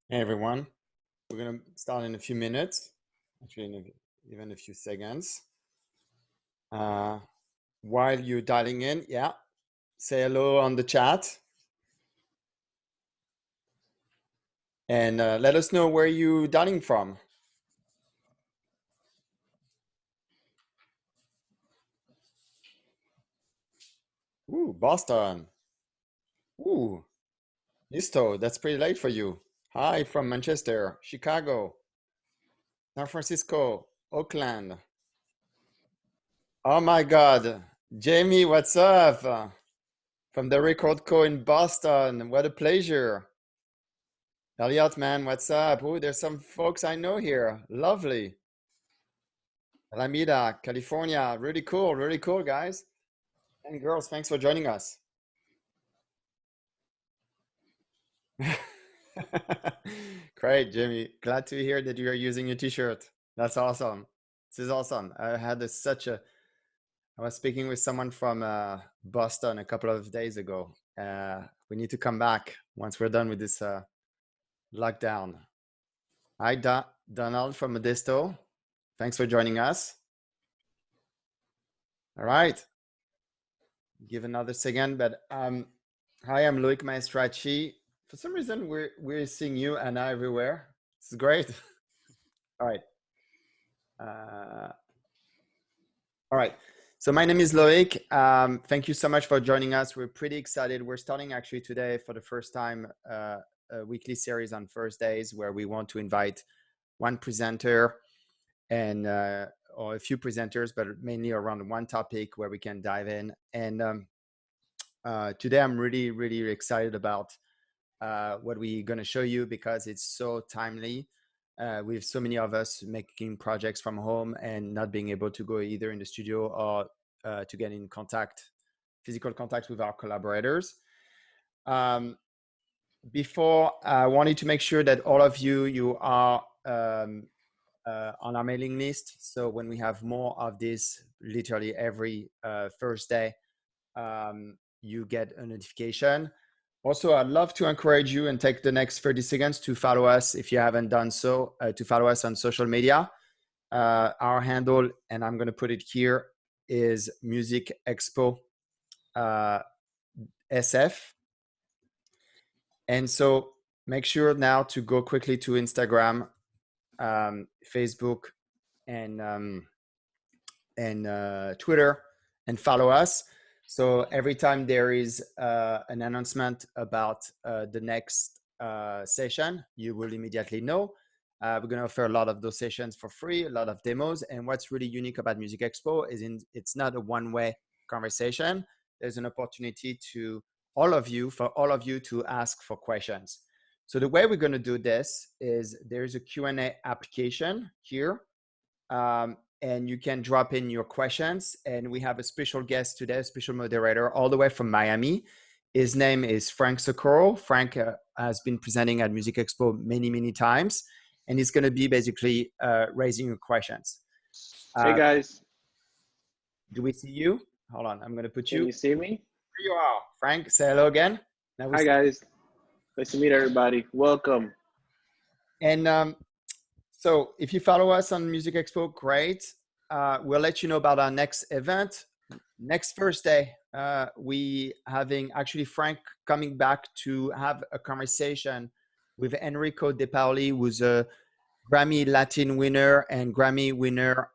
Hey everyone, we're gonna start in a few minutes, actually even a few seconds. While you're dialing in, yeah, say hello on the chat and let us know where you're dialing from. Ooh, Boston. Ooh, Listo, that's pretty late for you. Hi from Manchester, Chicago, San Francisco, Oakland. Oh my God, Jamie, what's up? From the Record Co in Boston, what a pleasure. Elliot, man, what's up? Oh, there's some folks I know here. Lovely. Alameda, California. Really cool, guys. And girls, thanks for joining us. Great, Jimmy. Glad to hear that you are using your t-shirt. That's awesome. This is awesome. I was speaking with someone from Boston a couple of days ago. We need to come back once we're done with this lockdown. Hi, Donald from Modesto. Thanks for joining us. All right. Give another second, but hi, I'm Loic Maestracci. For some reason, we're seeing you and I everywhere. This is great. All right. Uh, all right. So my name is Loic. Thank you so much for joining us. We're pretty excited. We're starting actually today for the first time a weekly series on Thursdays where we want to invite one presenter and or a few presenters, but mainly around one topic where we can dive in. And today I'm really excited about what we're going to show you because it's so timely with so many of us making projects from home and not being able to go either in the studio or to get in physical contact with our collaborators. Before, I wanted to make sure that all of you are on our mailing list. So when we have more of this, literally every Thursday, you get a notification. Also, I'd love to encourage you and take the next 30 seconds to follow us if you haven't done so, to follow us on social media. Our handle, and I'm going to put it here, is Music Expo SF. And so make sure now to go quickly to Instagram, Facebook, and Twitter and follow us. So every time there is an announcement about the next session, you will immediately know. We're going to offer a lot of those sessions for free, a lot of demos. And what's really unique about Music Expo is it's not a one-way conversation. There's an opportunity for all of you to ask for questions. So the way we're going to do this is there's a Q&A application here. And you can drop in your questions. And we have a special guest today, a special moderator all the way from Miami. His name is Frank Socorro. Frank has been presenting at Music Expo many times, and he's going to be basically raising your questions. Hey guys. Do we see you? Hold on, I'm going to put you. Can you see me? Here you are. Frank, say hello again. Hi guys. Nice to meet everybody. Welcome. And so if you follow us on Music Expo, great. We'll let you know about our next event. Next Thursday, we having actually Frank coming back to have a conversation with Enrico De Paoli, who's a Grammy Latin winner and Grammy winner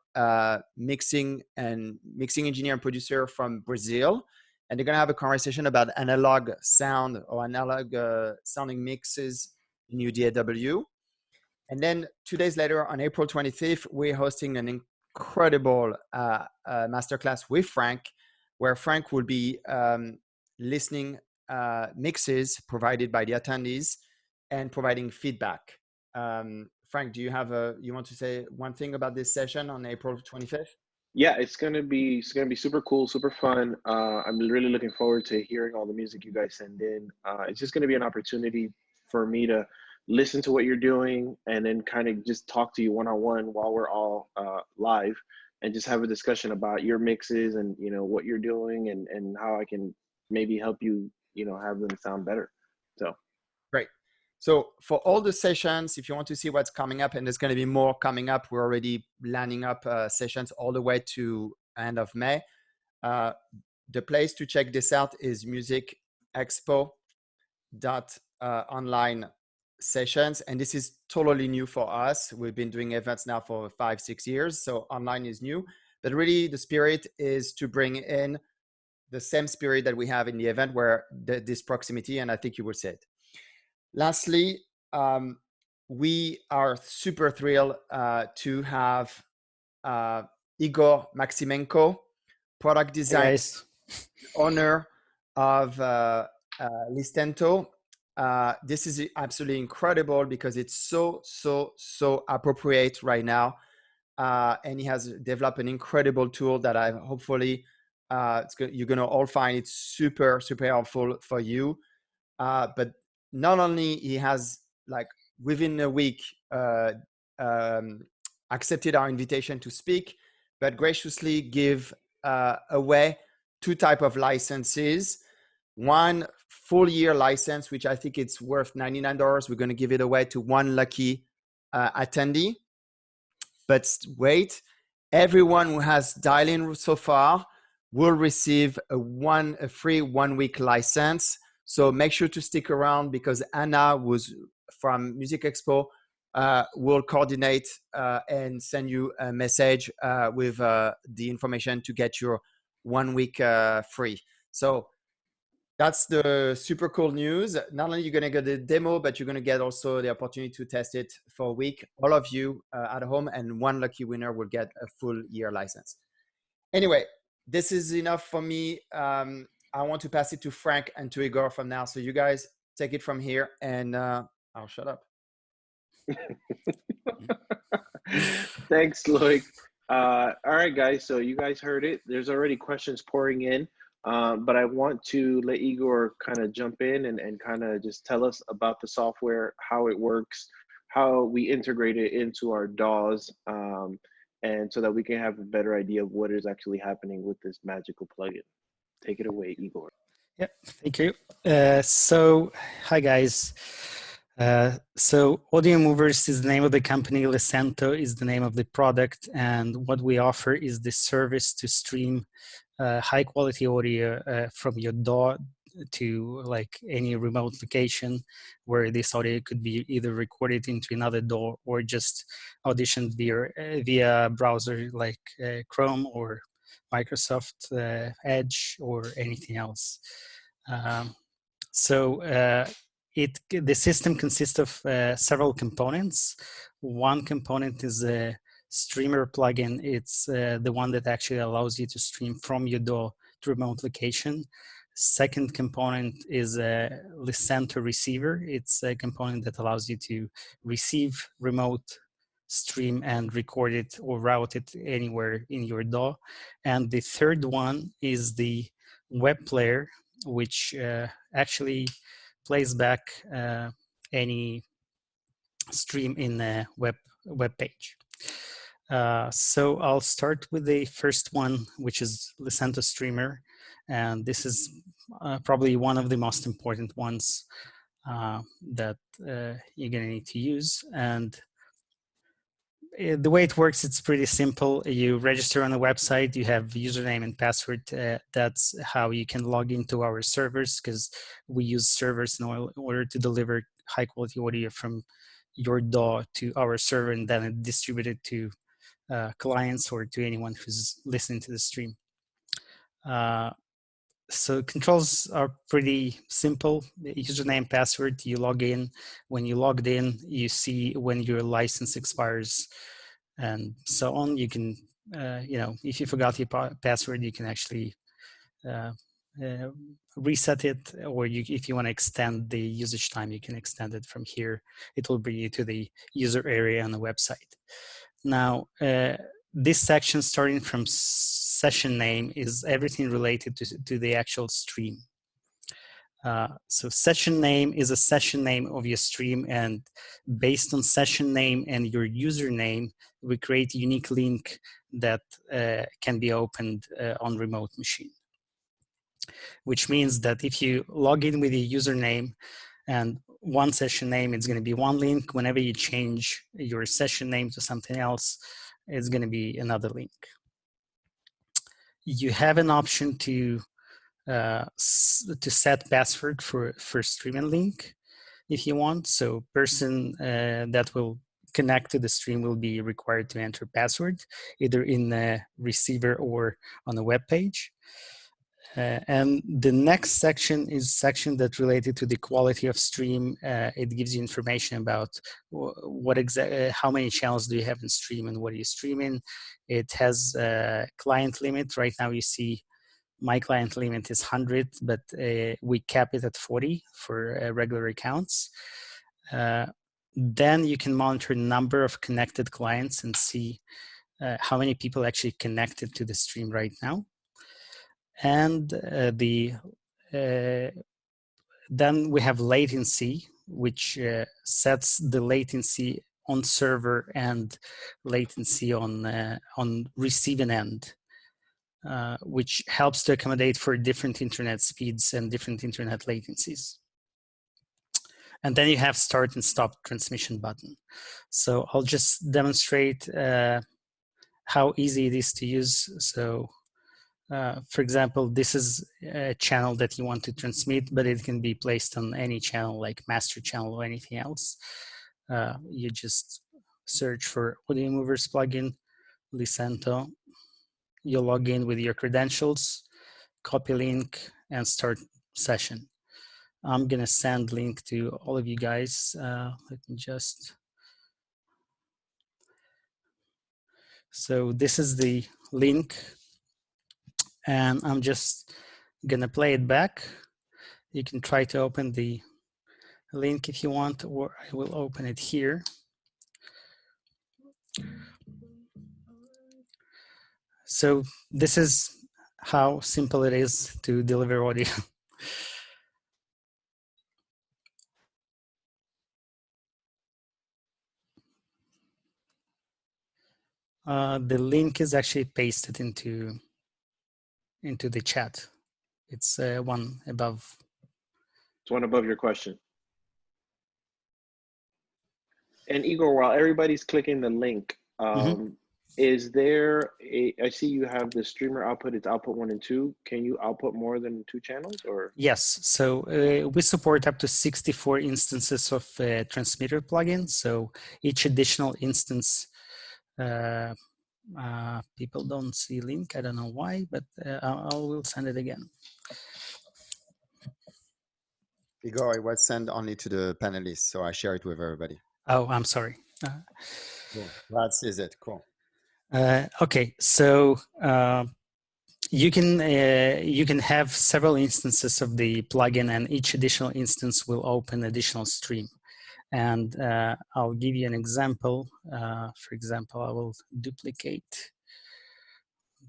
mixing engineer and producer from Brazil. And they're going to have a conversation about analog sound or analog sounding mixes in UDAW. And then 2 days later, on April 25th, we're hosting an incredible masterclass with Frank, where Frank will be listening mixes provided by the attendees and providing feedback. Frank, you want to say one thing about this session on April 25th? Yeah, it's gonna be super cool, super fun. I'm really looking forward to hearing all the music you guys send in. It's just gonna be an opportunity for me to listen to what you're doing and then kind of just talk to you one-on-one while we're all live and just have a discussion about your mixes and what you're doing and how I can maybe help you have them sound better. So great. So for all the sessions, if you want to see what's coming up, and there's going to be more coming up, we're already lining up sessions all the way to end of May. The place to check this out is musicexpo.online sessions. And this is totally new for us. We've been doing events now for 5-6 years. So online is new, but really the spirit is to bring in the same spirit that we have in the event, where this proximity, and I think you will see it. Lastly, we are super thrilled to have Igor Maximenko, product design owner of Listento. This is absolutely incredible because it's so appropriate right now. And he has developed an incredible tool that I hopefully you're going to all find it super helpful for you. But not only he has, like, within a week accepted our invitation to speak, but graciously give away 2 types of licenses. One full year license, which I think it's worth $99. We're going to give it away to one lucky attendee. But wait, everyone who has dialed in so far will receive a free 1-week license. So make sure to stick around, because Anna from Music Expo will coordinate and send you a message with the information to get your 1 week free. So that's the super cool news. Not only you're going to get the demo, but you're going to get also the opportunity to test it for a week, all of you at home, and one lucky winner will get a full year license. Anyway, this is enough for me. I want to pass it to Frank and to Igor from now. So you guys take it from here, and I'll shut up. Thanks, Loic. All right, guys. So you guys heard it. There's already questions pouring in. But I want to let Igor kind of jump in and kind of just tell us about the software, how it works, how we integrate it into our DAWs, and so that we can have a better idea of what is actually happening with this magical plugin. Take it away, Igor. Yeah, thank you. So, hi guys. So Audiomovers is the name of the company, LISTENTO is the name of the product, and what we offer is the service to stream high quality audio from your DAW to like any remote location where this audio could be either recorded into another DAW or just auditioned via browser like Chrome or Microsoft Edge or anything else. The system consists of several components. One component is a streamer plugin. It's the one that actually allows you to stream from your DAW to remote location. Second component is a LISTENTO receiver. It's a component that allows you to receive remote stream and record it or route it anywhere in your DAW. And the third one is the web player, which actually plays back any stream in a web page. So I'll start with the first one, which is LISTENTO Streamer. And this is probably one of the most important ones that you're going to need to use. And the way it works, it's pretty simple. You register on the website, you have username and password. That's how you can log into our servers, because we use servers in order to deliver high quality audio from your DAW to our server and then distribute it to clients or to anyone who's listening to the stream. So controls are pretty simple. Username, password, you log in. When you logged in, you see when your license expires and so on. You can, if you forgot your password, you can actually reset it, or if you want to extend the usage time, you can extend it from here. It will bring you to the user area on the website. Now, this section starting from session name is everything related to the actual stream. So session name is a session name of your stream, and based on session name and your username, we create a unique link that can be opened on remote machine. Which means that if you log in with your username and one session name, it's going to be one link. Whenever you change your session name to something else, it's going to be another link. You have an option to set password for streaming link if you want. So person that will connect to the stream will be required to enter password either in the receiver or on the web page. And the next section is section that related to the quality of stream. It gives you information about what how many channels do you have in stream and what are you streaming. It has a client limit. Right now you see my client limit is 100, but we cap it at 40 for regular accounts. Then you can monitor number of connected clients and see how many people actually connected to the stream right now. And then we have latency, which sets the latency on server and latency on receiving end, which helps to accommodate for different internet speeds and different internet latencies. And then you have start and stop transmission button. So I'll just demonstrate how easy it is to use. So for example, this is a channel that you want to transmit, but it can be placed on any channel like master channel or anything else. You just search for Audiomovers plugin, LISTENTO. You log in with your credentials, copy link, and start session. I'm gonna send link to all of you guys. Let me just. So this is the link. And I'm just gonna play it back. You can try to open the link if you want, or I will open it here. So this is how simple it is to deliver audio. The link is actually pasted into the chat. It's one above. It's one above your question. And Igor, while everybody's clicking the link, is there I see you have the streamer output, it's output 1 and 2. Can you output more than 2 channels or? Yes, so we support up to 64 instances of transmitter plugin. So each additional instance, people don't see link. I don't know why, but I will send it again. Igor, it was sent only to the panelists, so I share it with everybody. Oh, I'm sorry. Cool. That is it. Cool. Okay, so you can have several instances of the plugin, and each additional instance will open additional stream. And I'll give you an example. For example, I will duplicate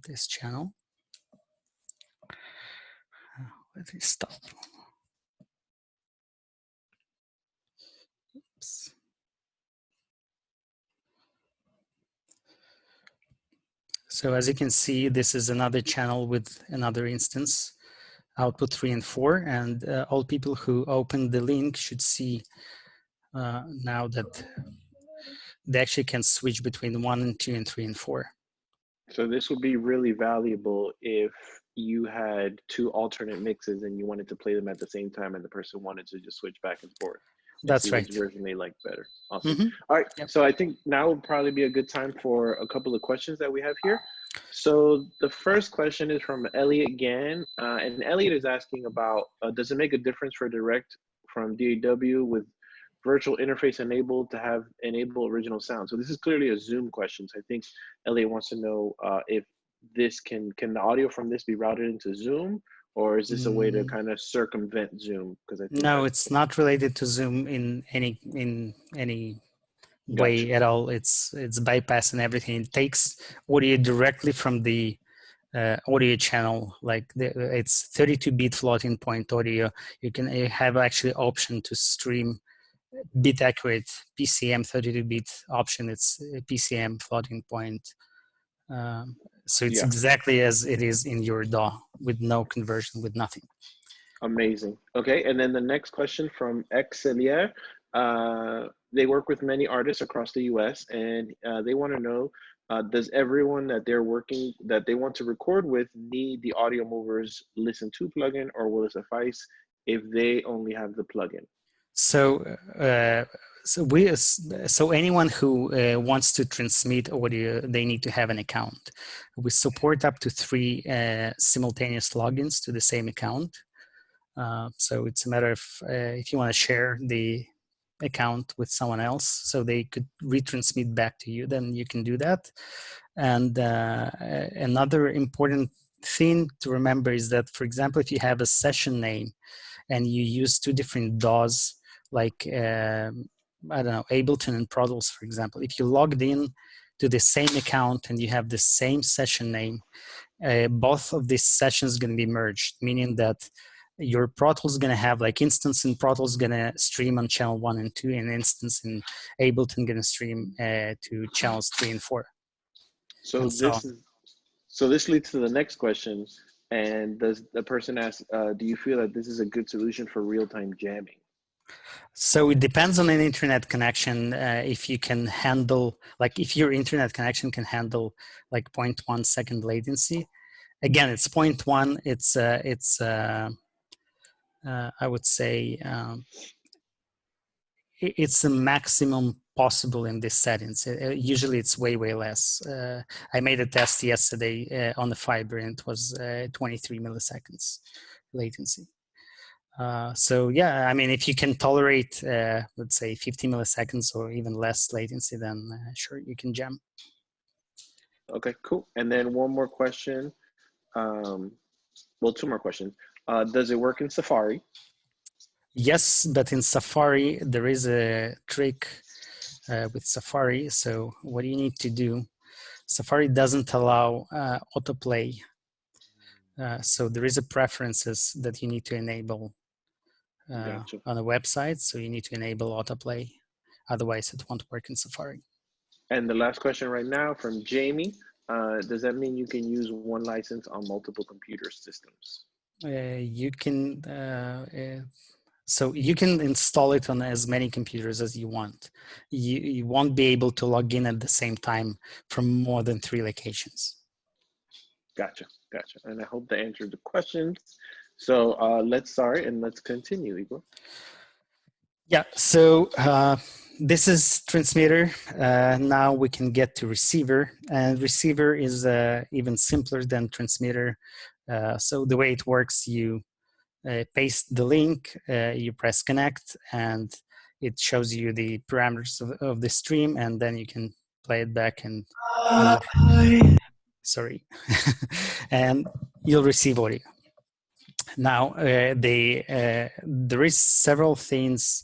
this channel. Let me stop. Oops. So as you can see, this is another channel with another instance, output 3 and 4, and all people who open the link should see now that they actually can switch between 1 and 2 and 3 and 4. So this would be really valuable if you had 2 alternate mixes and you wanted to play them at the same time and the person wanted to just switch back and forth. That's right. Which version they like better. Awesome. All right. Yep. So I think now would probably be a good time for a couple of questions that we have here. So the first question is from Elliot Gann. And Elliot is asking about, does it make a difference for direct from DAW with virtual interface enabled to have enable original sound? So this is clearly a Zoom question. So I think Elliot wants to know if this can the audio from this be routed into Zoom, or is this a way to kind of circumvent Zoom? Because I think no, it's not related to Zoom in any way at all. It's bypassing everything. It takes audio directly from the audio channel, like it's 32-bit floating point audio. You have actually option to stream bit accurate PCM 32-bit option. It's PCM floating point. So it's exactly as it is in your DAW with no conversion, with nothing. Amazing. Okay, and then the next question from Excelier. They work with many artists across the US, and they want to know, does everyone that they want to record with need the Audiomovers Listen to plugin, or will it suffice if they only have the plugin? So, so anyone who wants to transmit audio, they need to have an account. We support up to 3 simultaneous logins to the same account. So it's a matter of if you want to share the account with someone else so they could retransmit back to you, then you can do that. And another important thing to remember is that, for example, if you have a session name and you use 2 different DAWs, like I don't know, Ableton and Pro Tools, for example, if you logged in to the same account and you have the same session name, both of these sessions are going to be merged, meaning that your Pro Tools is going to have like instance in Pro Tools is going to stream on channel 1 and 2, and instance in Ableton going to stream to channels 3 and 4. So and this leads to the next question. And does the person ask, do you feel that this is a good solution for real-time jamming? So it depends on an internet connection. If you can handle, like if your internet connection can handle like 0.1 second latency. Again, it's 0.1. I would say it's the maximum possible in these settings. Usually it's way, way less. I made a test yesterday on the fiber and it was 23 milliseconds latency. So yeah, I mean, if you can tolerate, let's say 50 milliseconds or even less latency, then sure, you can jam. Okay, cool. And then one more question. Well, 2 more questions. Does it work in Safari? Yes, but in Safari, there is a trick with Safari. So what you need to do, Safari doesn't allow autoplay. So there is a preferences that you need to enable Gotcha. on a website. So you need to enable autoplay. Otherwise, it won't work in Safari. And the last question right now from Jamie. Does that mean you can use one license on multiple computer systems? You can so you can install it on as many computers as you want. You won't be able to log in at the same time from more than 3 locations. Gotcha. And I hope that answered the questions. So let's start and let's continue, Igor. Yeah, so this is transmitter. Now we can get to receiver, and receiver is even simpler than transmitter. So the way it works, you paste the link, you press connect, and it shows you the parameters of the stream, and then you can play it back and sorry, and you'll receive audio. Now, there is several things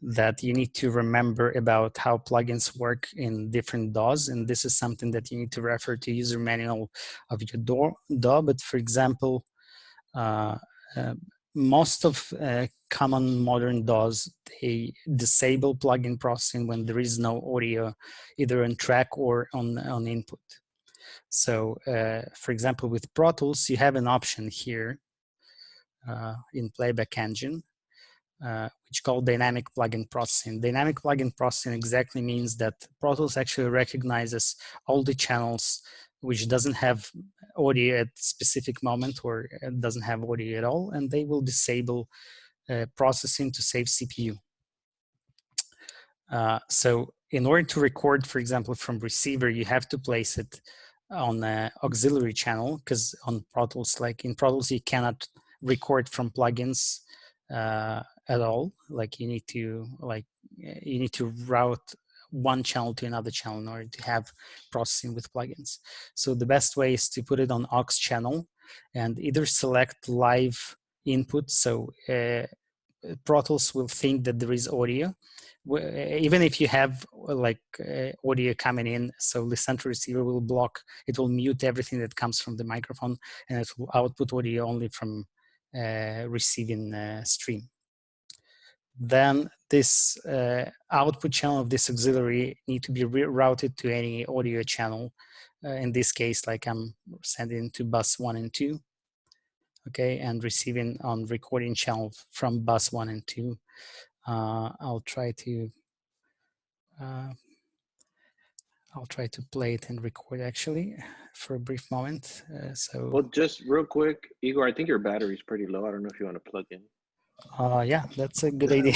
that you need to remember about how plugins work in different DAWs, and this is something that you need to refer to user manual of your DAW. But for example, most of common modern DAWs, they disable plugin processing when there is no audio either on track or on input. So for example, with Pro Tools, you have an option here in Playback Engine, which called dynamic plugin processing. Dynamic plugin processing exactly means that Pro Tools actually recognizes all the channels which doesn't have audio at specific moment or doesn't have audio at all, and they will disable processing to save CPU. So in order to record, for example, from receiver, you have to place it on an auxiliary channel, because on Pro Tools, like in Pro Tools, you cannot record from plugins at all. Like you need to route one channel to another channel in order to have processing with plugins. So the best way is to put it on aux channel and either select live input. So Pro Tools will think that there is audio, even if you have like audio coming in. So LISTENTO receiver will block, it will mute everything that comes from the microphone, and it will output audio only from receiving stream. Then this output channel of this auxiliary need to be rerouted to any audio channel. In this case, like I'm sending to bus 1 and 2. okay, and receiving on recording channel from bus 1 and 2. I'll try to play it and record actually for a brief moment. Well, just real quick, Igor, I think your battery's pretty low. I don't know if you want to plug in. Yeah, that's a good idea.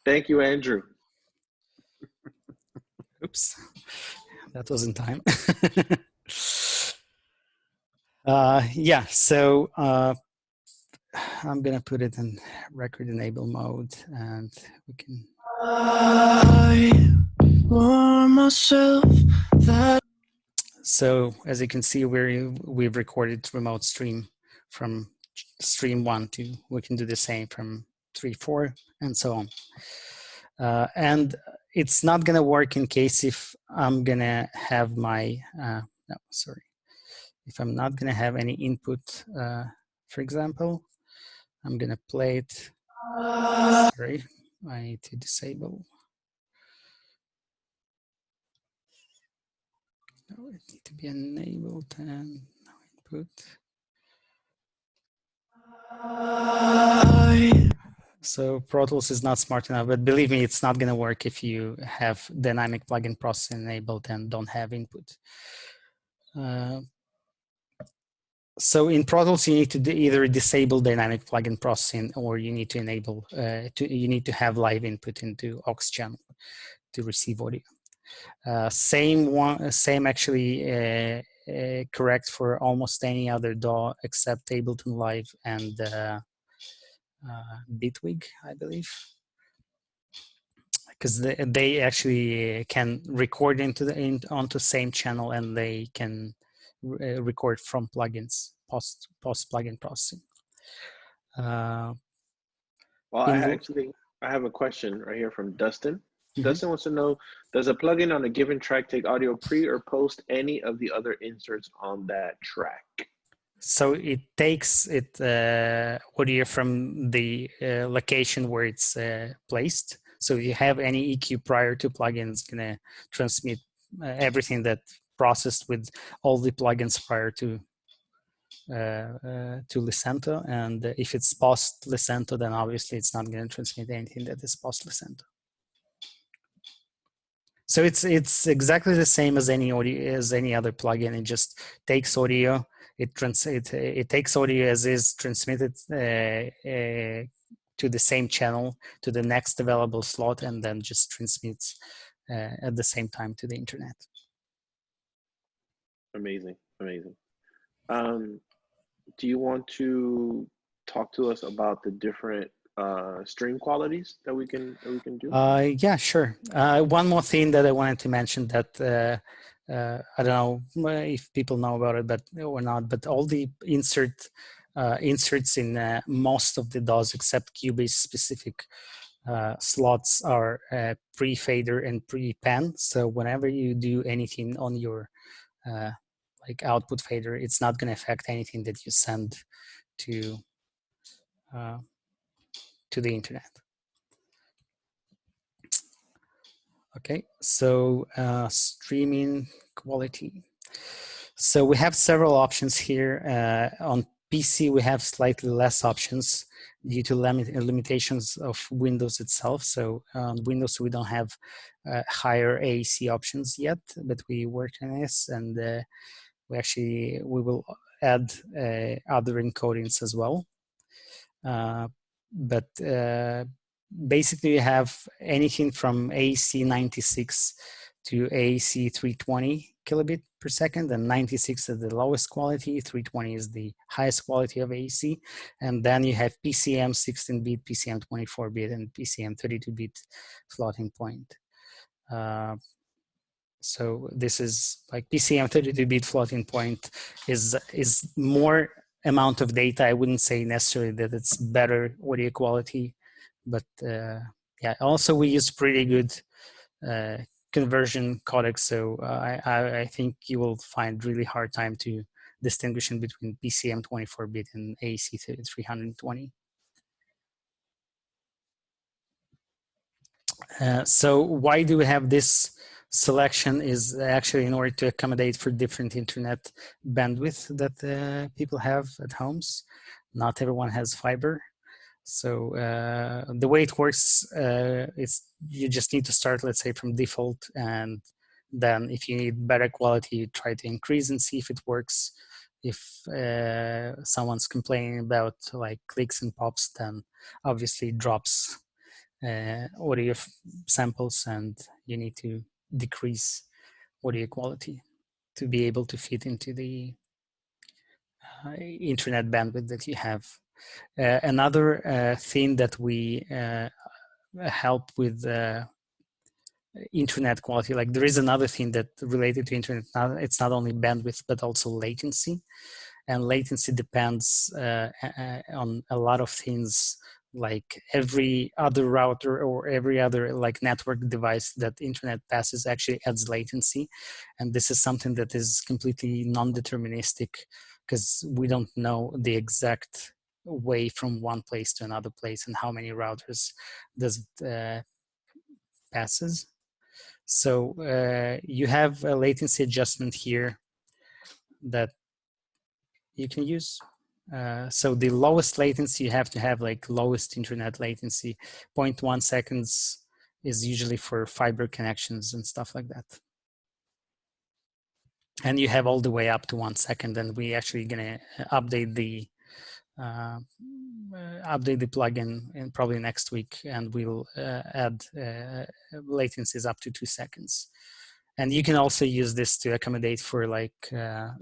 Thank you, Andrew. Oops, that was in time. Yeah, so I'm gonna put it in record enable mode, and we can. I warn myself that. So as you can see, we've recorded remote stream from stream 1 to, we can do the same from 3, 4, and so on. And it's not gonna work in case if I'm gonna have my, no, sorry. If I'm not gonna have any input, for example, I'm gonna play it, sorry, I need to disable. No, it needs to be enabled and no input. So Pro Tools is not smart enough, but believe me, it's not going to work if you have dynamic plugin processing enabled and don't have input. So in Pro Tools, you need to either disable dynamic plugin processing, or you need to enable, you need to have live input into aux channel to receive audio. Same actually correct for almost any other DAW except Ableton Live and Bitwig, I believe, because they actually can record onto same channel, and they can record from plugins, post plugin processing. Well, I have a question right here from Dustin. Mm-hmm. Dustin wants to know, does a plugin on a given track take audio pre or post any of the other inserts on that track? So it takes audio from the location where it's placed. So if you have any EQ prior to plugin, it's gonna transmit everything that processed with all the plugins prior to Lisento. And if it's post Lisento, then obviously it's not gonna transmit anything that is post Lisento. So it's exactly the same as any audio, as any other plugin. It just takes audio. It takes audio as is, transmitted to the same channel, to the next available slot, and then just transmits at the same time to the internet. Amazing, amazing. Do you want to talk to us about the different stream qualities that we can do? Yeah, sure. One more thing that I wanted to mention that I don't know if people know about it, but or not. But all the inserts in most of the DAWs except Cubase specific slots are pre-fader and pre-pan. So whenever you do anything on your like output fader, it's not going to affect anything that you send to the internet. Okay, so streaming quality. So we have several options here. On PC, we have slightly less options due to limitations of Windows itself. So on Windows, we don't have higher AAC options yet, but we work on this, and we will add other encodings as well. But basically, you have anything from AAC 96 to AAC 320 kilobit per second, and 96 is the lowest quality, 320 is the highest quality of AAC, and then you have PCM 16-bit, PCM 24-bit, and PCM 32-bit floating point. So this is like PCM 32-bit floating point is more amount of data. I wouldn't say necessarily that it's better audio quality, but yeah, also we use pretty good conversion codecs. So I think you will find really hard time to distinguishing between PCM 24-bit and AAC 320. So why do we have this selection is actually in order to accommodate for different internet bandwidth that people have at homes. Not everyone has fiber. So the way it works is you just need to start, let's say, from default, and then if you need better quality, you try to increase and see if it works. If someone's complaining about like clicks and pops, then obviously it drops audio samples, and you need to decrease audio quality to be able to fit into the internet bandwidth that you have. Another thing that we help with internet quality, like there is another thing that related to internet, it's not only bandwidth but also latency, and latency depends on a lot of things, like every other router or every other like network device that internet passes actually adds latency, and this is something that is completely non-deterministic because we don't know the exact way from one place to another place and how many routers does it passes. So you have a latency adjustment here that you can use. So the lowest latency you have to have, like lowest internet latency, 0.1 seconds is usually for fiber connections and stuff like that. And you have all the way up to 1 second, and we actually gonna update the plugin in probably next week, and we'll add latencies up to 2 seconds. And you can also use this to accommodate for like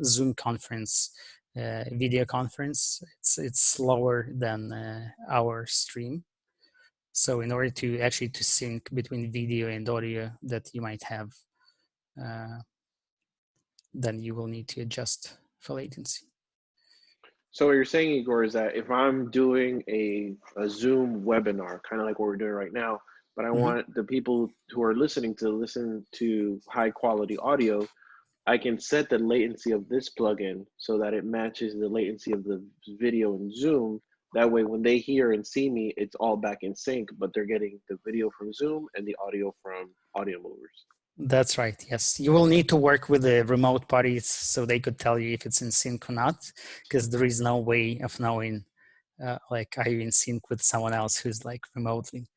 Zoom conference, video conference. It's slower than our stream. So in order to actually to sync between video and audio that you might have, then you will need to adjust for latency. So what you're saying, Igor, is that if I'm doing a Zoom webinar, kind of like what we're doing right now, but I want the people who are listening to listen to high quality audio, I can set the latency of this plugin so that it matches the latency of the video in Zoom. That way, when they hear and see me, it's all back in sync, but they're getting the video from Zoom and the audio from Audiomovers. That's right, yes. You will need to work with the remote parties so they could tell you if it's in sync or not, because there is no way of knowing, like, are you in sync with someone else who's like remotely.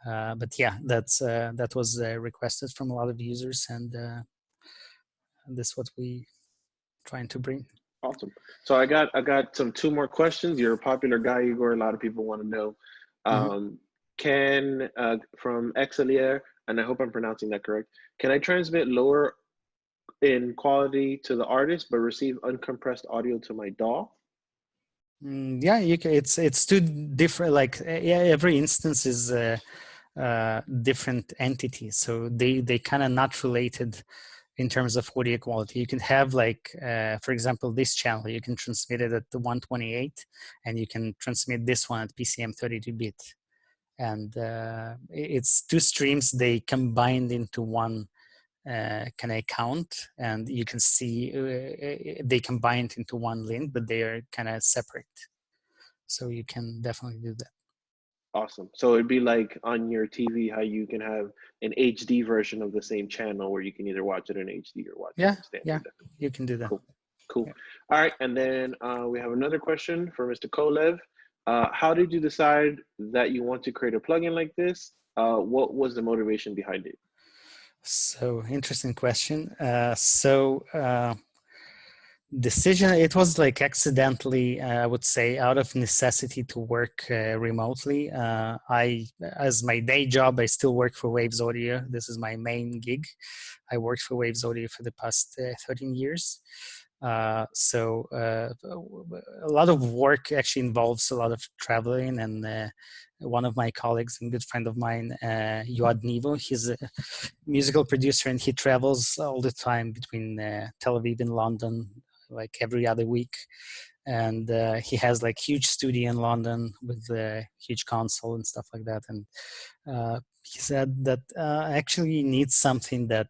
But yeah, that was requested from a lot of users, and that's what we trying to bring. Awesome. So I got two more questions. You're a popular guy, Igor. A lot of people want to know. Can from Exelier, and I hope I'm pronouncing that correct, can I transmit lower in quality to the artist but receive uncompressed audio to my DAW? Yeah, you can. It's two different. Like every instance is different entities, so they kind of not related in terms of audio quality. You can have like, for example, this channel, you can transmit it at the 128, and you can transmit this one at PCM 32-bit. And it's two streams, they combined into one kind of account, and you can see they combined into one link, but they are kind of separate. So you can definitely do that. Awesome. So it'd be like on your TV, how you can have an HD version of the same channel where you can either watch it in HD or watch it in standard. Yeah, you can do that. Cool. Yeah. All right, and then we have another question for Mr. Kolev. How did you decide that you want to create a plugin like this? What was the motivation behind it? So interesting question. Decision, it was like accidentally, I would say, out of necessity to work remotely. As my day job, I still work for Waves Audio. This is my main gig. I worked for Waves Audio for the past 13 years. So a lot of work actually involves a lot of traveling, and one of my colleagues and good friend of mine, Yoad Nivo, he's a musical producer, and he travels all the time between Tel Aviv and London, like every other week. And he has like huge studio in London with a huge console and stuff like that. And he said that actually needs something that,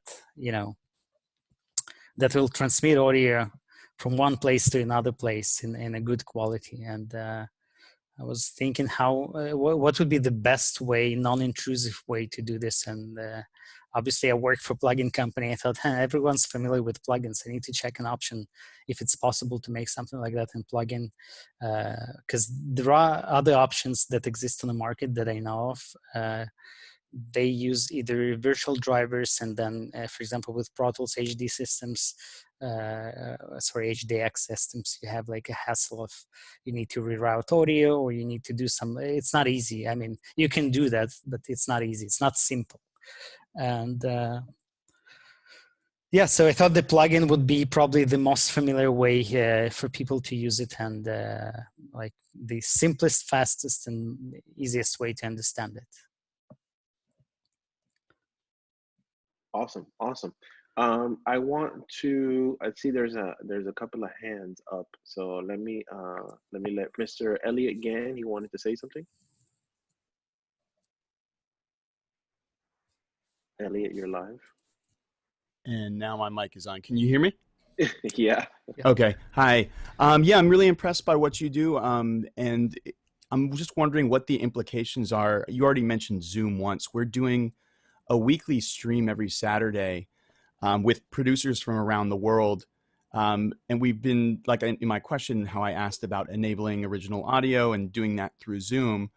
that will transmit audio from one place to another place in a good quality. And I was thinking how what would be the best way, non-intrusive way to do this, and obviously I work for plugin company. I thought everyone's familiar with plugins. I need to check an option if it's possible to make something like that in plugin, because there are other options that exist on the market that I know of. They use either virtual drivers, and then, for example, with Pro Tools HD systems, HDX systems, you have like a hassle of you need to reroute audio, or you need to do some. It's not easy. I mean, you can do that, but it's not easy. It's not simple. And yeah, so I thought the plugin would be probably the most familiar way for people to use it, and like the simplest, fastest, and easiest way to understand it. Awesome, awesome. I want to. I see there's a couple of hands up. So let me let Mr. Elliot Gann. He wanted to say something. Elliot, you're live. And now my mic is on. Can you hear me? Yeah. Okay. Hi. Yeah, I'm really impressed by what you do. And I'm just wondering what the implications are. You already mentioned Zoom once. We're doing a weekly stream every Saturday with producers from around the world. And we've been, like in my question, how I asked about enabling original audio and doing that through Zoom.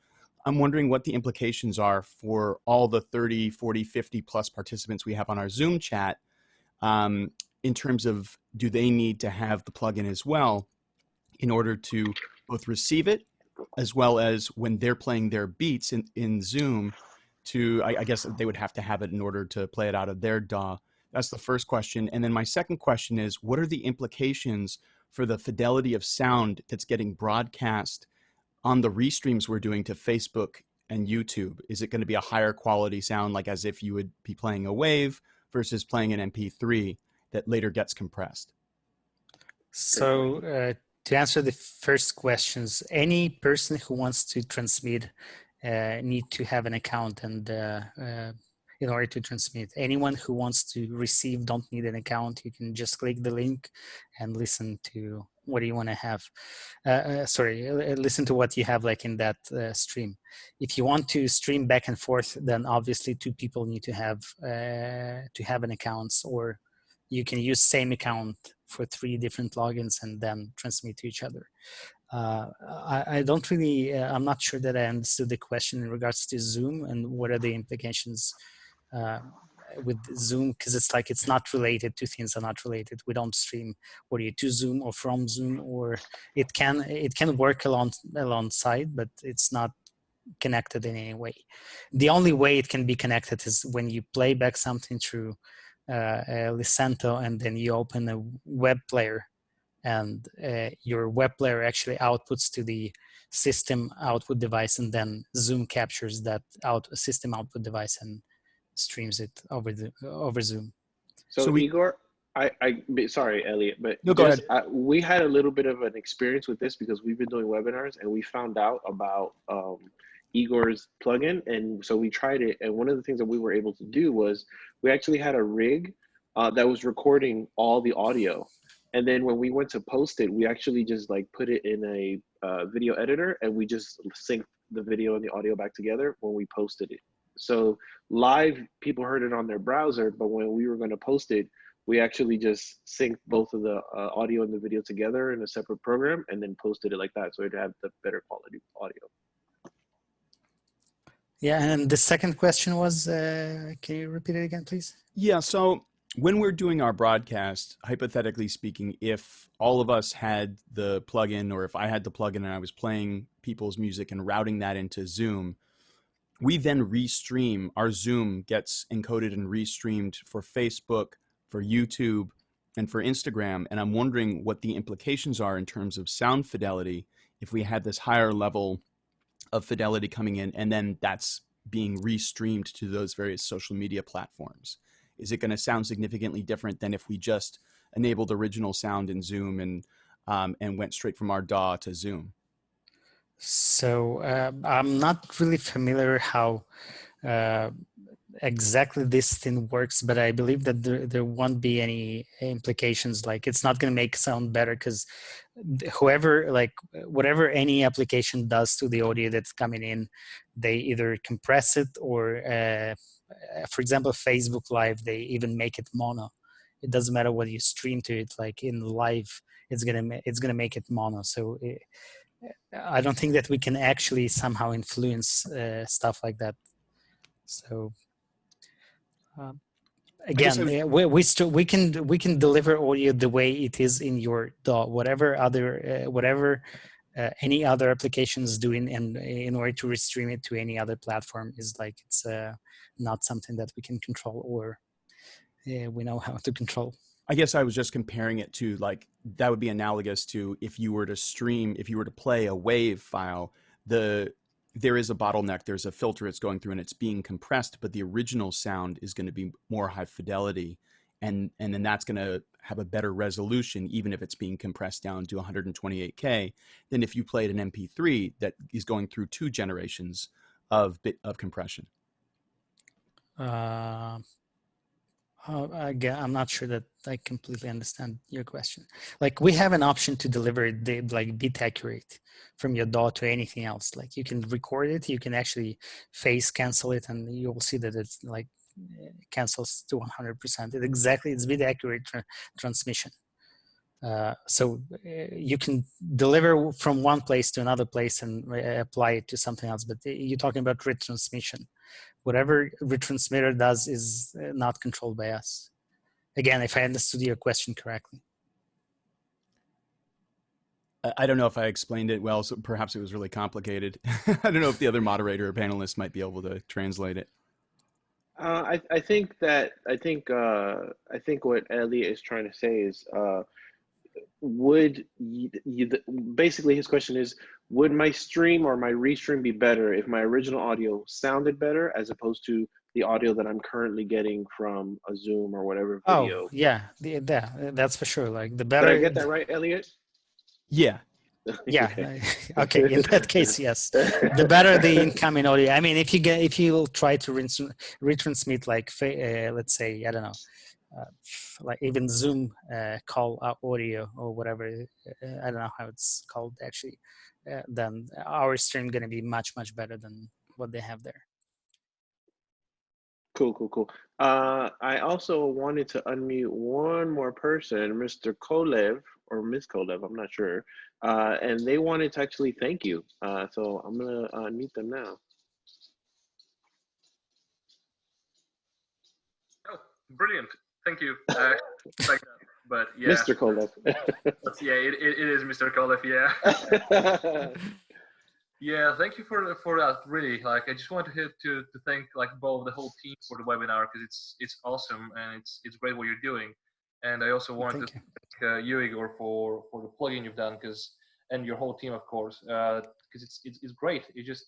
I'm wondering what the implications are for all the 30, 40, 50 plus participants we have on our Zoom chat. In terms of, do they need to have the plugin as well in order to both receive it, as well as when they're playing their beats in Zoom, to, I guess they would have to have it in order to play it out of their DAW. That's the first question. And then my second question is, what are the implications for the fidelity of sound that's getting broadcast on the restreams we're doing to Facebook and YouTube? Is it going to be a higher quality sound, like as if you would be playing a wave versus playing an MP3 that later gets compressed? So to answer the first questions, any person who wants to transmit need to have an account, and in order to transmit. Anyone who wants to receive don't need an account. You can just click the link and listen to what you want to have. Listen to what you have like in that stream. If you want to stream back and forth, then obviously two people need to have an account, or you can use same account for 3 different logins and then transmit to each other. I don't really, I'm not sure that I understood the question in regards to Zoom and what are the implications with Zoom, because it's not related. Two things are not related. We don't stream audio to Zoom or from Zoom, or it can work alongside, but it's not connected in any way. The only way it can be connected is when you play back something through Listento, and then you open a web player, and your web player actually outputs to the system output device, and then Zoom captures that system output device and streams it over Zoom. So Igor, sorry, Elliot, but no, go ahead. We had a little bit of an experience with this because we've been doing webinars, and we found out about Igor's plugin, and so we tried it. And one of the things that we were able to do was we actually had a rig that was recording all the audio. And then when we went to post it, we actually just like put it in a video editor, and we just synced the video and the audio back together when we posted it. So live, people heard it on their browser, but when we were going to post it, we actually just synced both of the audio and the video together in a separate program, and then posted it like that, so it'd have the better quality audio. Yeah, and the second question was, can you repeat it again, please? Yeah, so when we're doing our broadcast, hypothetically speaking, if all of us had the plugin, or if I had the plugin and I was playing people's music and routing that into Zoom, we then restream. Our Zoom gets encoded and restreamed for Facebook, for YouTube, and for Instagram. And I'm wondering what the implications are in terms of sound fidelity if we had this higher level of fidelity coming in, and then that's being restreamed to those various social media platforms. Is it going to sound significantly different than if we just enabled original sound in Zoom and went straight from our DAW to Zoom? So I'm not really familiar how exactly this thing works, but I believe that there won't be any implications. Like it's not going to make sound better because whoever, like whatever any application does to the audio that's coming in, they either compress it or, for example, Facebook Live, they even make it mono. It doesn't matter what you stream to it. Like in live, it's gonna make it mono. So I don't think that we can actually somehow influence stuff like that. So. Again, we can deliver audio the way it is in your DAW, whatever any other application is doing, and in order to restream it to any other platform is like it's not something that we can control or we know how to control. I guess I was just comparing it to like that would be analogous to if you were to stream, if you were to play a WAV file, there is a bottleneck, there's a filter it's going through and it's being compressed, but the original sound is going to be more high fidelity. And then that's going to have a better resolution, even if it's being compressed down to 128K, than if you played an MP3 that is going through 2 generations of compression. Again, I'm not sure that I completely understand your question. Like we have an option to deliver the like bit accurate from your DAW to anything else. Like you can record it, you can actually phase cancel it, and you will see that it's like cancels to 100%. It's bit accurate transmission. So you can deliver from one place to another place and apply it to something else. But you're talking about retransmission. Whatever retransmitter does is not controlled by us. Again, if I understood your question correctly. I don't know if I explained it well, so perhaps it was really complicated. I don't know if the other moderator or panelist might be able to translate it. I think what Elliot is trying to say is, would basically his question is, would my stream or my restream be better if my original audio sounded better as opposed to the audio that I'm currently getting from a Zoom or whatever video? Oh, yeah, that's for sure. Like the better. Did I get that right, Elliot? Yeah. Yeah. Okay. In that case, yes. The better the incoming audio. I mean, if you try to retransmit like let's say, I don't know, like even Zoom call audio or whatever, I don't know how it's called actually, then our stream going to be much better than what they have there. Cool. I also wanted to unmute one more person, Mr. Kolev or Ms. Kolev, I'm not sure, and they wanted to actually thank you. So I'm gonna unmute them now. Oh, brilliant! Thank you. Like that, but yeah, Mr. Kolev. Yeah, it is Mr. Kolev. Yeah. Yeah, thank you for that. Really, like I just want to thank like both the whole team for the webinar because it's awesome and it's great what you're doing. And I also want to thank you, Igor, for the plugin you've done and your whole team, of course, because it's great. It just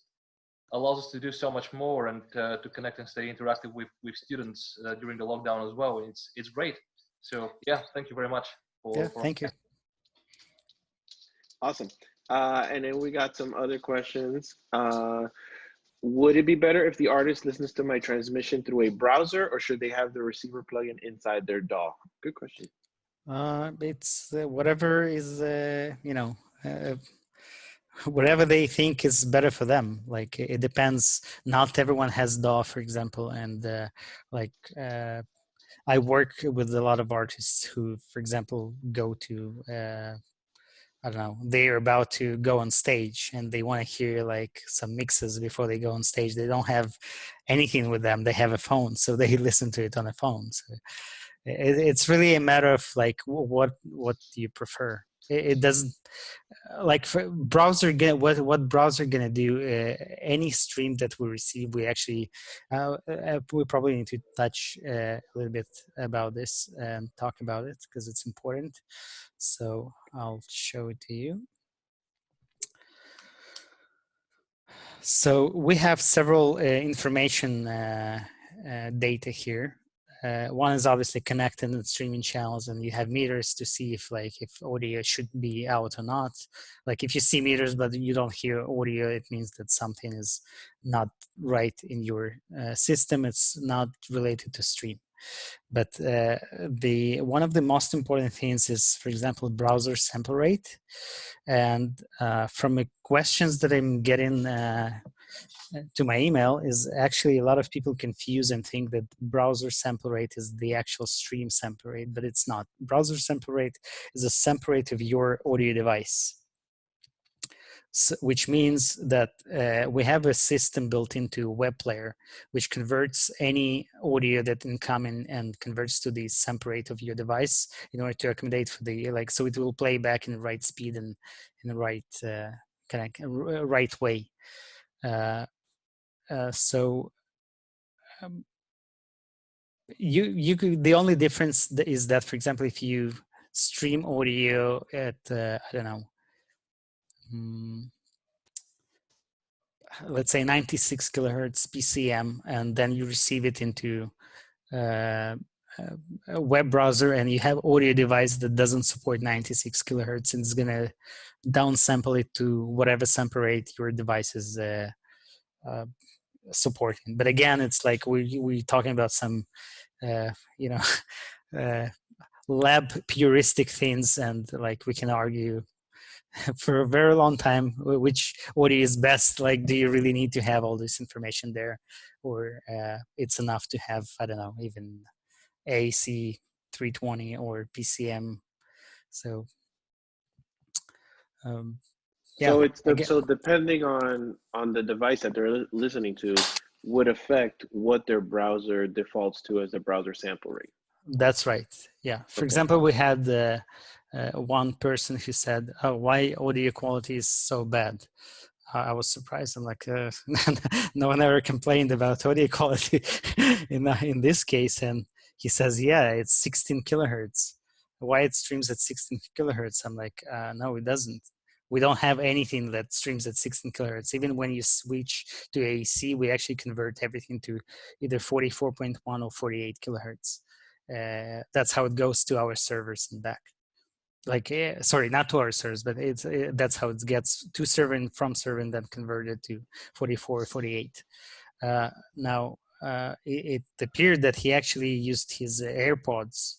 allows us to do so much more and to connect and stay interactive with students during the lockdown as well. It's great. So yeah, thank you very much. Thank you. Awesome. And then we got some other questions. Would it be better if the artist listens to my transmission through a browser, or should they have the receiver plugin inside their DAW? Good question. It's whatever is, whatever they think is better for them. Like it depends. Not everyone has DAW, for example, and I work with a lot of artists who, for example, go to I don't know, they're about to go on stage and they want to hear like some mixes before they go on stage. They don't have anything with them. They have a phone, so they listen to it on a phone. So it's really a matter of like what do you prefer. It doesn't like for browser. What browser gonna do? Any stream that we receive, we actually we probably need to touch a little bit about this and talk about it because it's important. So I'll show it to you. So we have several information data here. one is obviously connected and streaming channels, and you have meters to see if audio should be out or not. Like if you see meters but you don't hear audio, it means that something is not right in your system. It's not related to stream. But one of the most important things is, for example, browser sample rate. And from the questions that I'm getting to my email is actually a lot of people confuse and think that browser sample rate is the actual stream sample rate, but it's not. Browser sample rate is a sample rate of your audio device. So, which means that we have a system built into web player, which converts any audio that incoming and converts to the sample rate of your device in order to accommodate for the, so it will play back in the right speed and in the right right way. You could, the only difference is that, for example, if you stream audio at I don't know, let's say 96 kilohertz PCM, and then you receive it into a web browser, and you have audio device that doesn't support 96 kilohertz, and it's gonna downsample it to whatever sample rate your device is supporting. But again, it's like we're talking about some lab puristic things, and like we can argue for a very long time which audio is best. Like, do you really need to have all this information there, or it's enough to have, I don't know, even AC 320 or PCM? So yeah. So it's so depending on the device that they're listening to would affect what their browser defaults to as the browser sample rate. That's right. Yeah. For example, we had one person who said, "Oh, why audio quality is so bad?" I was surprised. I'm like, no one ever complained about audio quality in this case. And he says, "Yeah, it's 16 kilohertz. Why it streams at 16 kilohertz?" I'm like, no, it doesn't. We don't have anything that streams at 16 kilohertz. Even when you switch to AC, we actually convert everything to either 44.1 or 48 kilohertz. That's how it goes to our servers and back. Like, sorry, not to our servers, but that's how it gets to server and from server and then converted to 44 or 48. Now, it appeared that he actually used his AirPods,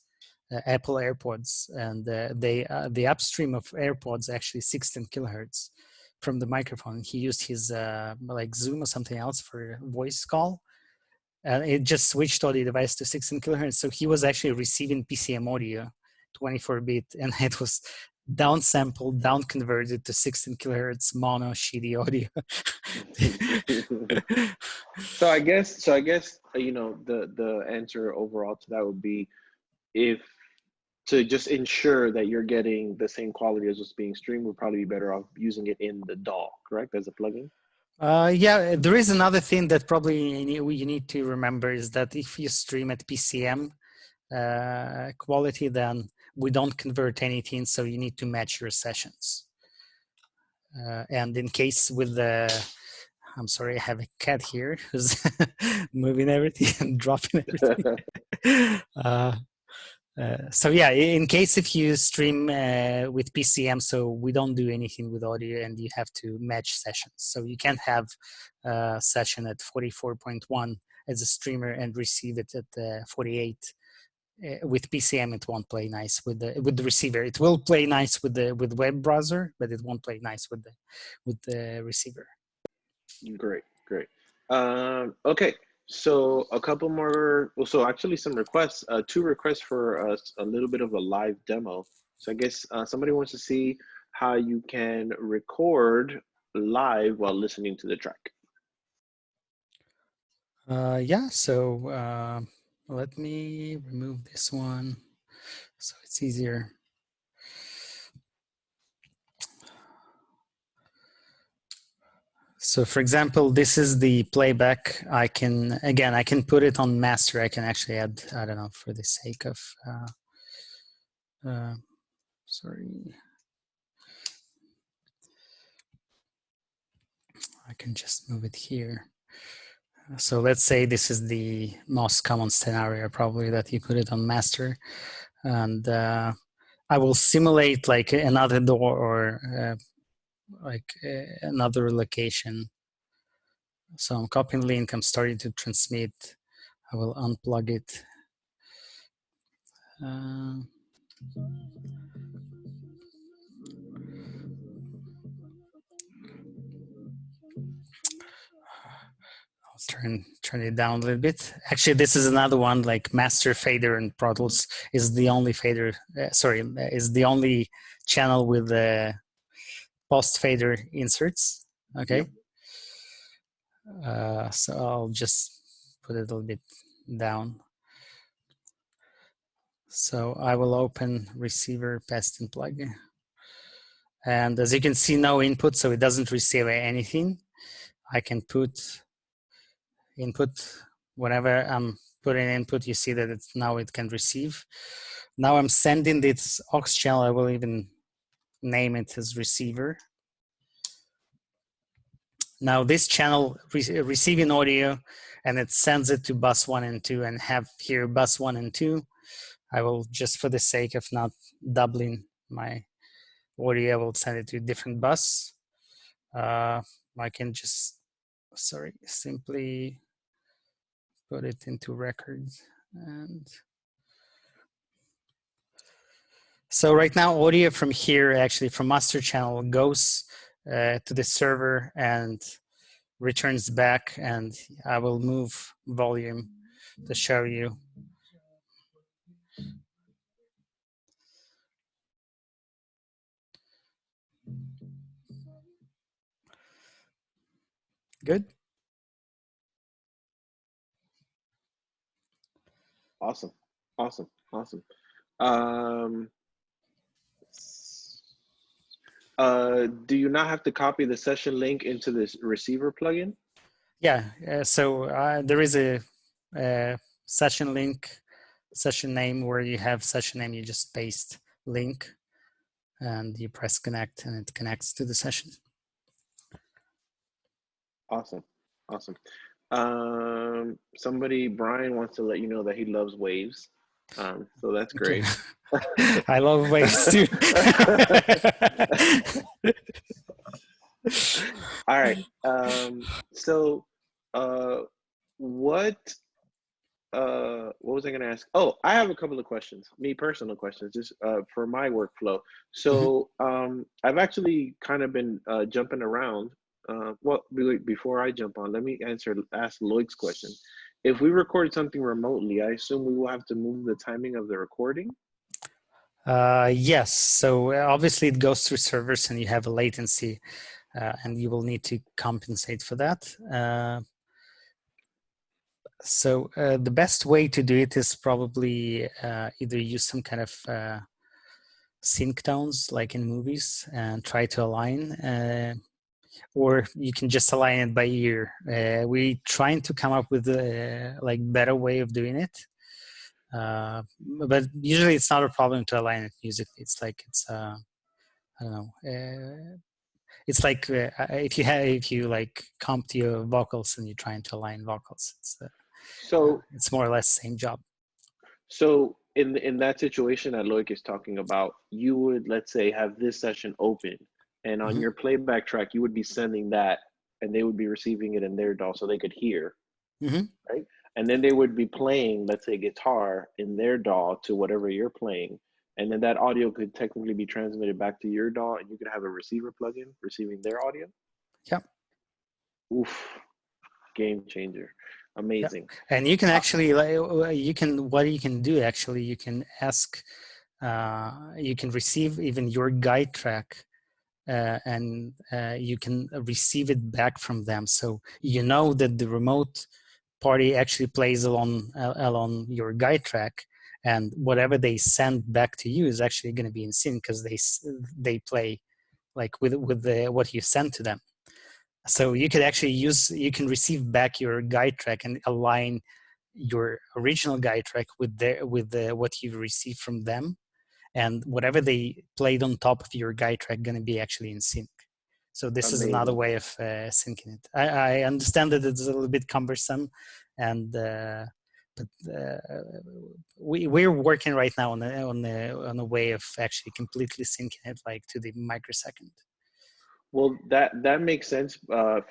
Apple AirPods, and the upstream of AirPods actually 16 kilohertz from the microphone. He used his like Zoom or something else for voice call, and it just switched audio device to 16 kilohertz. So he was actually receiving PCM audio, 24-bit, and it was downsampled, down converted to 16 kilohertz mono shitty audio. So I guess the answer overall to that would be, if to just ensure that you're getting the same quality as what's being streamed, we'd probably be better off using it in the DAW, correct, as a plugin? Yeah, there is another thing that probably you need to remember is that if you stream at PCM quality, then we don't convert anything, so you need to match your sessions. And in case with the, I'm sorry, I have a cat here who's moving everything and dropping everything. So yeah, in case if you stream with PCM, so we don't do anything with audio, and you have to match sessions. So you can't have a session at 44.1 as a streamer and receive it at 48. With PCM, it won't play nice with the receiver. It will play nice with the web browser, but it won't play nice with the receiver. Great. Okay. So a couple more, well, so actually some requests, 2 requests for a little bit of a live demo. So I guess somebody wants to see how you can record live while listening to the track. Yeah, so let me remove this one so it's easier. So for example, this is the playback. I can put it on master. I can actually add, I don't know, for the sake of, sorry. I can just move it here. So let's say this is the most common scenario, probably, that you put it on master, and I will simulate like another door or another location. So I'm copying link, I'm starting to transmit. I will unplug it. I'll turn it down a little bit. Actually, this is another one, like master fader and Pro Tools is the only fader, is the only channel with the post fader inserts. Okay. Yep. So I'll just put it a little bit down. So I will open receiver past and plug. And as you can see, no input, so it doesn't receive anything. I can put input, whenever I'm putting input, you see that now it can receive. Now I'm sending this aux channel, I will even name it as receiver. Now this channel receiving audio, and it sends it to bus 1 and 2, and have here bus 1 and 2. I will, just for the sake of not doubling my audio, I will send it to a different bus. I can just, simply put it into records. And so right now, audio from here, actually from master channel, goes to the server and returns back, and I will move volume to show you. Good. Awesome. Do you not have to copy the session link into this receiver plugin? Yeah, so there is a session link, session name, where you have session name, you just paste link and you press connect, and it connects to the session. Awesome. Somebody, Brian, wants to let you know that he loves waves. So that's great. I love waves too. All right. So what was I going to ask? Oh, I have a couple of questions, personal questions, just for my workflow. So I've actually kind of been jumping around. Well, before I jump on, let me ask Lloyd's question. If we record something remotely, I assume we will have to move the timing of the recording? Yes. So obviously it goes through servers and you have a latency, and you will need to compensate for that. So the best way to do it is probably either use some kind of sync tones like in movies and try to align, or you can just align it by ear. We're trying to come up with a better way of doing it, but usually it's not a problem to align it musically. It's like I don't know. It's like if you like comped your vocals and you're trying to align vocals. It's more or less the same job. So in that situation that Loic is talking about, you would, let's say, have this session open, and on your playback track, you would be sending that, and they would be receiving it in their DAW so they could hear, right? And then they would be playing, let's say, guitar in their DAW to whatever you're playing, and then that audio could technically be transmitted back to your DAW, and you could have a receiver plugin receiving their audio. Yep. Oof, game changer. Amazing. Yeah. And you can actually, what you can do actually, you can ask, you can receive even your guide track, and you can receive it back from them. So you know that the remote party actually plays along your guide track, and whatever they send back to you is actually going to be in sync because they play like with what you send to them. So you could actually you can receive back your guide track and align your original guide track with what you received from them, and whatever they played on top of your guide track going to be actually in sync. So this is another Amazing. way of syncing it. I understand that it's a little bit cumbersome, and but we're working right now on a way of actually completely syncing it like to the microsecond. Well, that makes sense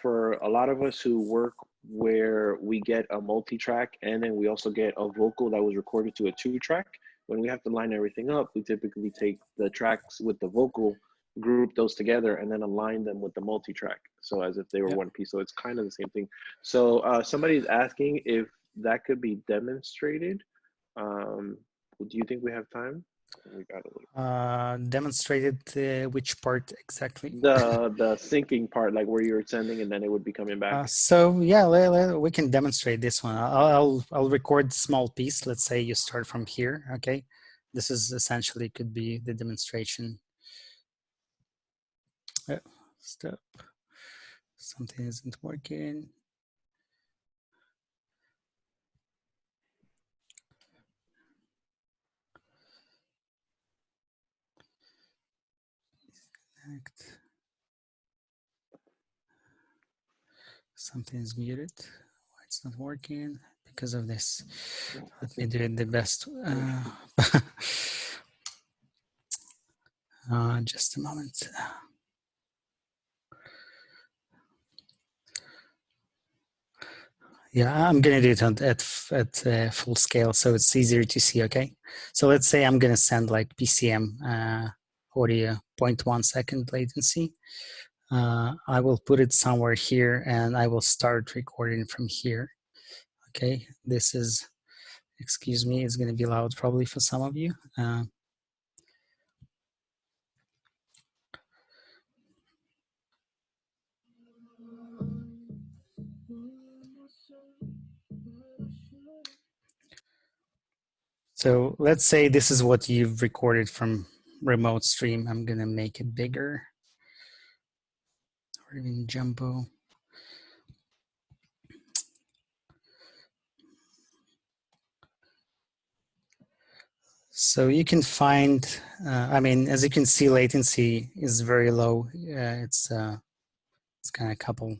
for a lot of us who work where we get a multi-track and then we also get a vocal that was recorded to a 2-track. When we have to line everything up, we typically take the tracks with the vocal, group those together, and then align them with the multi-track, so as if they were one piece. So it's kind of the same thing. So somebody's asking if that could be demonstrated. Do you think we have time? We got a little. Demonstrated which part exactly? The syncing part, like where you're sending and then it would be coming back. So yeah, we can demonstrate this one. I'll record a small piece. Let's say you start from here. Okay, this is essentially could be the demonstration. Stop. Something isn't working. Something is muted. Why it's not working? Because of this. Let me do it the best. Just a moment. Yeah, I'm gonna do it at full scale, so it's easier to see. Okay, so let's say I'm gonna send like PCM audio 0.1 second latency. I will put it somewhere here, and I will start recording from here. Okay, this is, excuse me, it's gonna be loud probably for some of you. So let's say this is what you've recorded from remote stream. I'm gonna make it bigger, or even jumbo. So you can find, I mean, as you can see, latency is very low. It's kind of a couple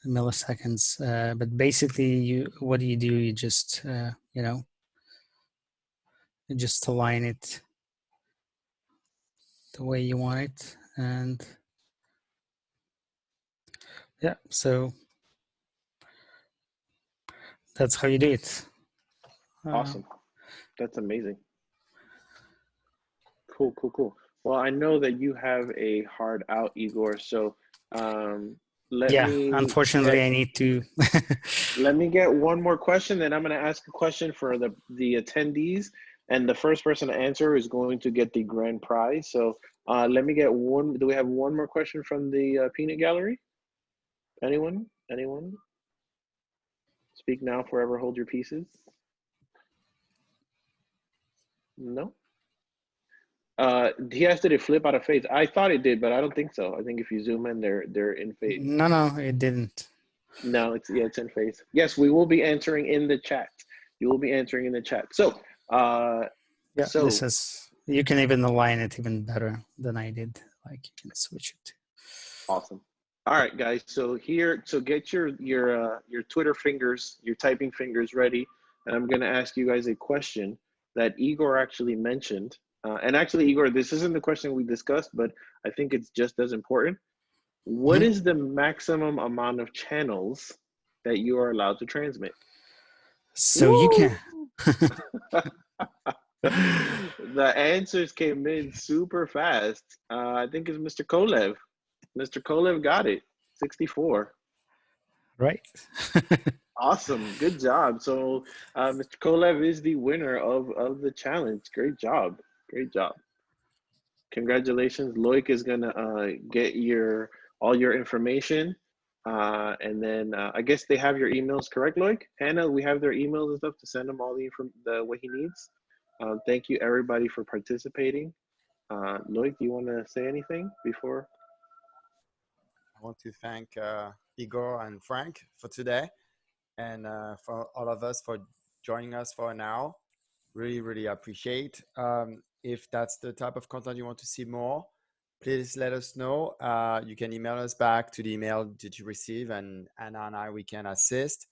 milliseconds, but basically, what do? You just, you know, you just align it the way you want it, and yeah, so that's how you do it. Awesome. That's amazing. Cool. Well, I know that you have a hard out, Igor. So let me unfortunately, I need to. let me get one more question, then I'm going to ask a question for the attendees, and the first person to answer is going to get the grand prize. So let me get one. Do we have one more question from the peanut gallery? Anyone? Speak now, forever hold your pieces. No. He asked, did it flip out of phase? I thought it did, but I don't think so. I think if you zoom in, they're in phase. No, it didn't. No, it's in phase. Yes, we will be answering in the chat. You will be answering in the chat. So, yeah, so this is, you can even align it even better than I did. Like you can switch it. Awesome. All right, guys. So get your Twitter fingers, your typing fingers ready, and I'm going to ask you guys a question that Igor actually mentioned. And actually, Igor, this isn't the question we discussed, but I think it's just as important. What is the maximum amount of channels that you are allowed to transmit? So you can. The answers came in super fast. I think it's Mr. Kolev. Mr. Kolev got it. 64. Right. Awesome. Good job. So Mr. Kolev is the winner of the challenge. Great job. Congratulations. Loic is gonna get all your information. And then I guess they have your emails, correct, Loic? Hannah, we have their emails and stuff to send him all what he needs. Thank you everybody for participating. Loic, do you want to say anything before? I want to thank Igor and Frank for today, and for all of us for joining us for an hour. Really appreciate. If that's the type of content you want to see more, please let us know. You can email us back to the email that you receive, and Anna and I, we can assist.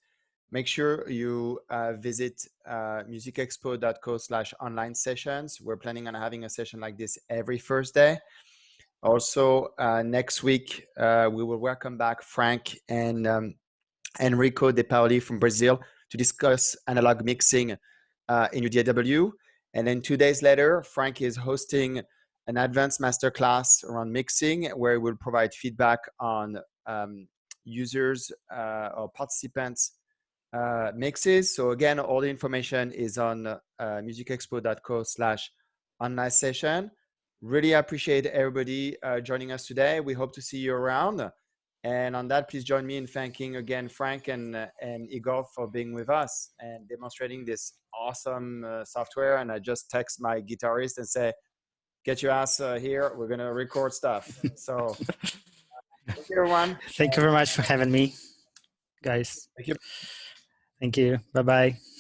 Make sure you visit musicexpo.co/online sessions. We're planning on having a session like this every Thursday. Also, next week, we will welcome back Frank and Enrico De Paoli from Brazil to discuss analog mixing in UDAW. And then 2 days later, Frank is hosting an advanced masterclass around mixing, where he will provide feedback on users or participants' mixes. So again, all the information is on musicexpo.co/online session. Really appreciate everybody joining us today. We hope to see you around. And on that, please join me in thanking again Frank and Igor for being with us and demonstrating this awesome software. And I just text my guitarist and say, get your ass here. We're going to record stuff. So thank you, everyone. Thank you very much for having me, guys. Thank you. Thank you. Bye-bye.